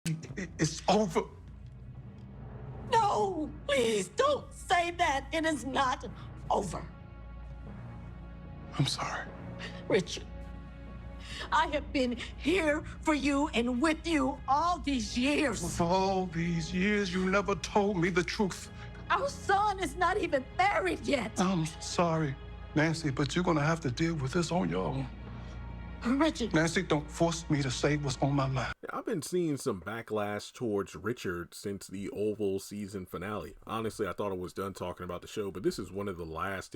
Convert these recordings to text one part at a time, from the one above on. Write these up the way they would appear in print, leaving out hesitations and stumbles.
It's over. No, please don't say that. It is not over. I'm sorry. Richard, I have been here for you and with you all these years. For all these years, you never told me the truth. Our son is not even married yet. I'm sorry, Nancy, but you're gonna have to deal with this on your own. Richard. Nancy, don't force me to say what's on my mind. I've been seeing some backlash towards Richard since the Oval season finale. Honestly, I thought I was done talking about the show, but this is one of the last,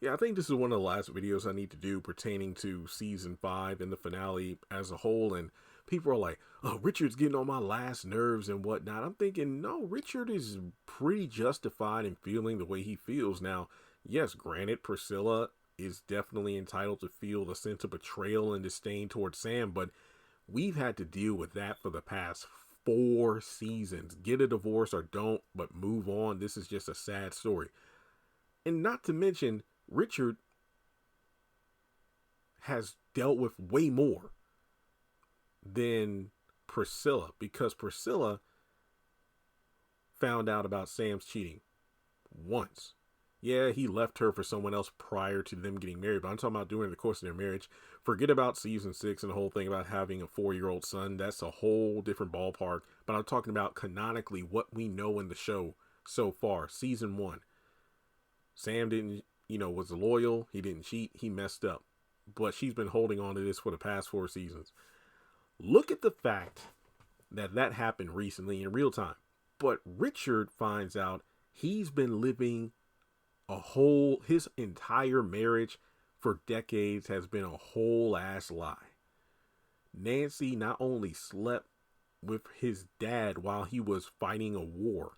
I think this is one of the last videos I need to do pertaining to season 5 and the finale as a whole. And people are like, oh, Richard's getting on my last nerves and whatnot. I'm thinking, no, Richard is pretty justified in feeling the way he feels. Now, yes, granted, Priscilla is definitely entitled to feel a sense of betrayal and disdain towards Sam, but we've had to deal with that for the past 4 seasons. Get a divorce or don't, but move on. This is just a sad story. And not to mention, Richard has dealt with way more than Priscilla, because Priscilla found out about Sam's cheating once. Yeah, he left her for someone else prior to them getting married, but I'm talking about during the course of their marriage. Forget about season 6 and the whole thing about having a 4-year-old son. That's a whole different ballpark. But I'm talking about canonically what we know in the show so far. Season 1. Sam didn't, was loyal. He didn't cheat. He messed up. But she's been holding on to this for the past 4 seasons. Look at the fact that that happened recently in real time. But Richard finds out he's been living his entire marriage for decades has been a whole ass lie. Nancy not only slept with his dad while he was fighting a war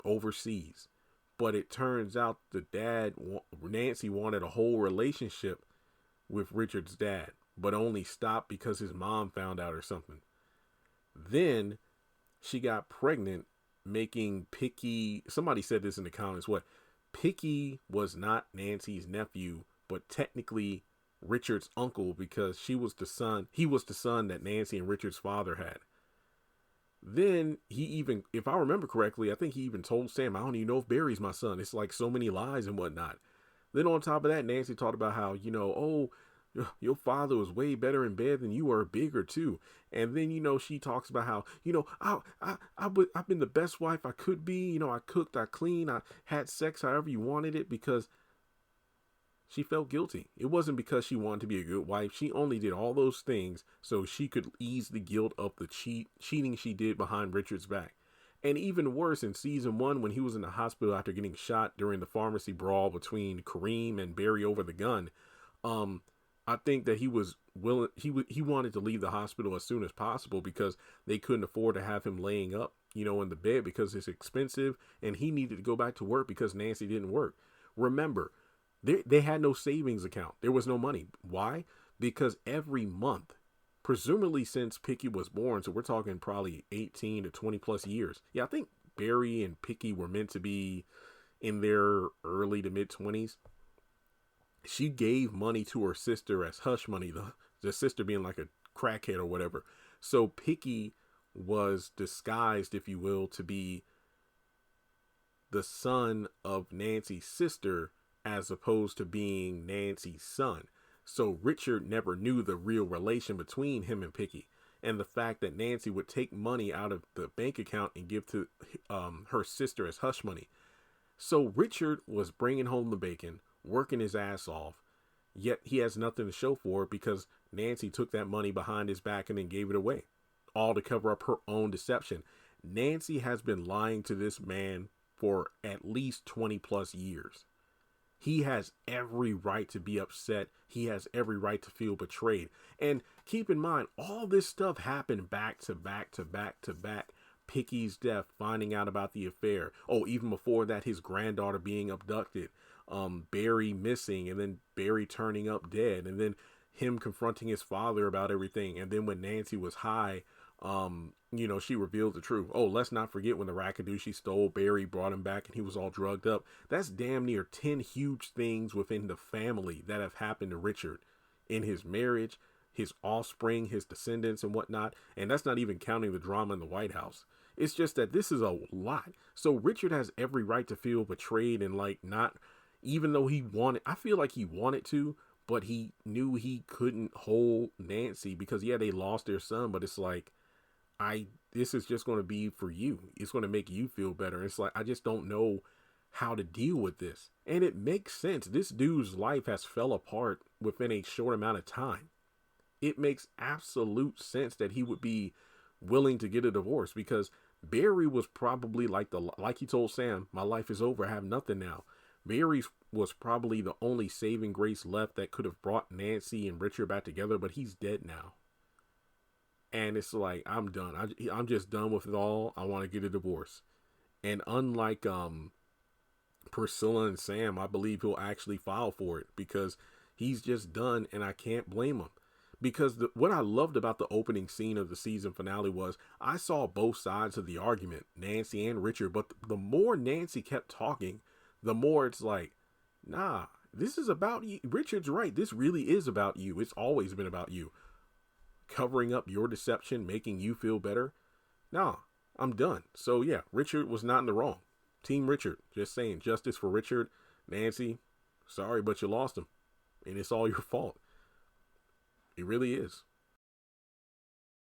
overseas, but it turns out Nancy wanted a whole relationship with Richard's dad, but only stopped because his mom found out or something. Then she got pregnant, making Picky, somebody said this in the comments, Picky was not Nancy's nephew, but technically Richard's uncle, because he was the son that Nancy and Richard's father had. Then he even, if I remember correctly, I think he even told Sam, I don't even know if Barry's my son. It's like so many lies and whatnot. Then on top of that, Nancy talked about how, your father was way better in bed than you were, bigger too. And then, she talks about how, I've been the best wife I could be. I cooked, I cleaned, I had sex however you wanted it, because she felt guilty. It wasn't because she wanted to be a good wife. She only did all those things so she could ease the guilt of the cheating she did behind Richard's back. And even worse, in season 1, when he was in the hospital after getting shot during the pharmacy brawl between Kareem and Barry over the gun, I think that he was willing. He wanted to leave the hospital as soon as possible because they couldn't afford to have him laying up, in the bed, because it's expensive, and he needed to go back to work because Nancy didn't work. Remember, they had no savings account. There was no money. Why? Because every month, presumably since Picky was born, so we're talking probably 18 to 20 plus years. Yeah, I think Barry and Picky were meant to be in their early to mid 20s. She gave money to her sister as hush money, the sister being like a crackhead or whatever. So Picky was disguised, if you will, to be the son of Nancy's sister as opposed to being Nancy's son. So Richard never knew the real relation between him and Picky. And the fact that Nancy would take money out of the bank account and give to her sister as hush money. So Richard was bringing home the bacon, working his ass off, yet he has nothing to show for it because Nancy took that money behind his back and then gave it away, all to cover up her own deception. Nancy has been lying to this man for at least 20 plus years. He has every right to be upset. He has every right to feel betrayed. And keep in mind, all this stuff happened back to back to back to back. Picky's death, finding out about the affair. Oh, even before that, his granddaughter being abducted. Barry missing, and then Barry turning up dead, and then him confronting his father about everything. And then when Nancy was high, she revealed the truth. Oh, let's not forget when the Rackadoochie stole Barry, brought him back, and he was all drugged up. That's damn near 10 huge things within the family that have happened to Richard in his marriage, his offspring, his descendants and whatnot. And that's not even counting the drama in the White House. It's just that this is a lot. So Richard has every right to feel betrayed and like not, even though he wanted, I feel like he wanted to, but he knew he couldn't hold Nancy because, yeah, they lost their son, but it's like, this is just going to be for you. It's going to make you feel better. It's like, I just don't know how to deal with this. And it makes sense. This dude's life has fell apart within a short amount of time. It makes absolute sense that he would be willing to get a divorce because Barry was probably like he told Sam, my life is over. I have nothing now. Barry was probably the only saving grace left that could have brought Nancy and Richard back together, but he's dead now. And it's like, I'm done. I'm just done with it all. I want to get a divorce. And unlike Priscilla and Sam, I believe he'll actually file for it because he's just done, and I can't blame him. Because what I loved about the opening scene of the season finale was I saw both sides of the argument, Nancy and Richard. But the more Nancy kept talking, the more it's like, nah, this is about you. Richard's right. This really is about you. It's always been about you. Covering up your deception, making you feel better. Nah, I'm done. So yeah, Richard was not in the wrong. Team Richard, just saying, justice for Richard. Nancy, sorry, but you lost him. And it's all your fault. It really is.